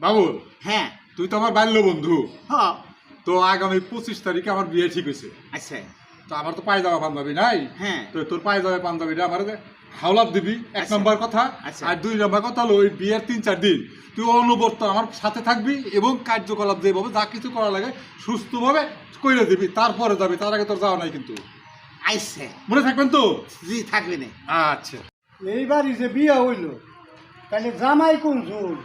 বাবুল, হ্যাঁ তুই তো আমার বাল্য বন্ধু। হ্যাঁ তো আগামী 25 তারিখে আমার বিয়ে ঠিক হয়েছে। আচ্ছা তো আমার তো পায়জামা পাঞ্জাবি নাই। হ্যাঁ তো তোর পায়জামা পাঞ্জাবিটা আমার হাওলাত দিবি, এক আচ্ছা। নম্বর কথা। আচ্ছা। আর 2 নম্বর কথা হলো ওই বিয়ের 3-4 দিন তুই অনবরত আমার সাথে থাকবি এবং কার্যকলাপ যেভাবে যা কিছু করা লাগে সুস্থভাবে কইরে দিবি, তারপরে যাবি। তার আগে তোর যাওয়া নাই কিন্তু। আইসে মনে থাকবেন তো? জি থাকবে না। আচ্ছা। এইবারই যে বিয়ে হইল তাহলে জামাই কোন ঝুল?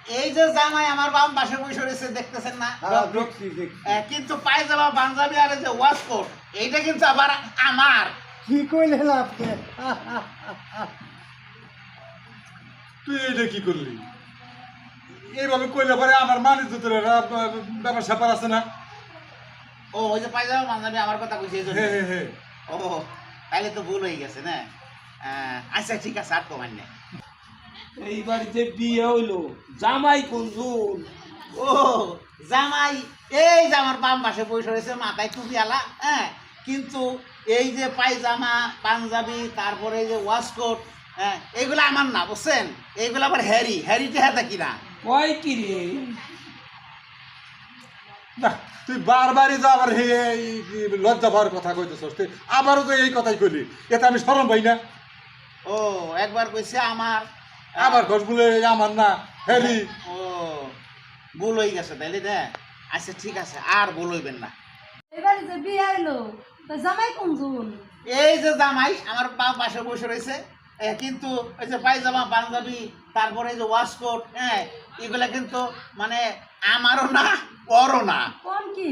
এই যে জামাই আমার বাম পাশে বসে রয়েছে দেখতেছেন না? দেখছি দেখছি। কিন্তু পায়জামা পাঞ্জাবি আর এই যে ওয়াশকোট এইটা কিন্তু আবার আমার। কি কইলেন আপনি? তুই এইটা কি করলি? এইভাবে কইলে পরে আমার মানে তোর ব্যাপার স্যাপার আছে না? ও ওই যে পায়জামা পাঞ্জাবি আমার কথা কইছে এই জন্য। হ্যাঁ হ্যাঁ হ্যাঁ। ও তাইলে তো ভুল হয়ে গেছে না। আচ্ছা ঠিক আছে আর কমান না। এইবার যে বিয়ে হইলো জামাই কোন ঝুল? ও জামাই এই যে আমার বাম পাশে বসে রয়েছে মাথায় টুপি আলা, হ্যাঁ, কিন্তু এই যে পায়জামা পাঞ্জাবি তারপরে এই যে ওয়াশকোট, হ্যাঁ, এগুলো আমার না বুঝছেন, এইগুলো আবার হ্যারিতে হাতে কিনা। কয় কি রে? না, তুই বারবারই যা আবার এই লজ্জা পাওয়ার কথা কইতেছস। তুই আবারও তো এই কথাই কইলি, এতে আমি শরম পাই না? ও একবার কইছে আমার, আবার ঘর বলে আমার না হেরি। ও ভুল হয়ে গেছে তাইলে না। আচ্ছা ঠিক আছে আর ভুল হইবেন না। এবারে যে বিয়ে হইলো তো জামাই কোন ঝুল? এই যে জামাই আমার বাম পাশে বসে রয়েছে, কিন্তু ওই যে পায়জামা পাঞ্জাবি তারপরে এই যে ওয়াশকোট, হ্যাঁ, এগুলা কিন্তু মানে আমারও না ওরও না। কোন কি?